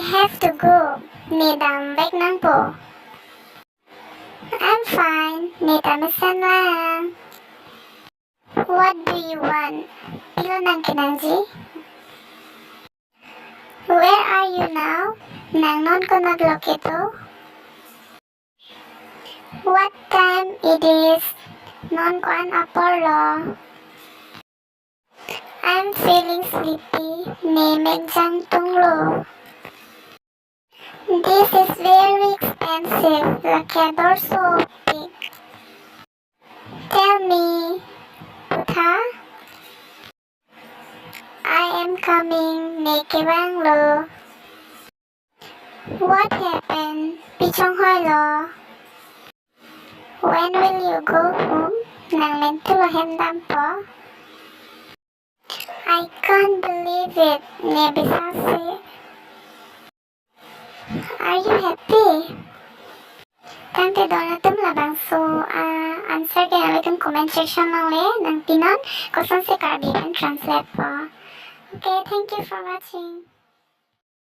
have to go. Nidam baik nang po. I'm fine. Nidam lang. What do you want? Pilo nang kinangji? Where are you now? Nang non ko naglokito? What time it is? Non ko an apolo. I'm feeling sleepy. Ni megjang tunglo. This is very expensive. Lakador so big. Tell me, Putha? I am coming, Nekibanglo. What happened, Pichong Hoilo? When will you go home? Nang lentulo hemdam po? I can't believe it, Nebisasi. Are you happy? Tante donatum labang so answer kaya itong comment section lang ng Pinon kung saan si Karbi can translate po. Okay, thank you for watching.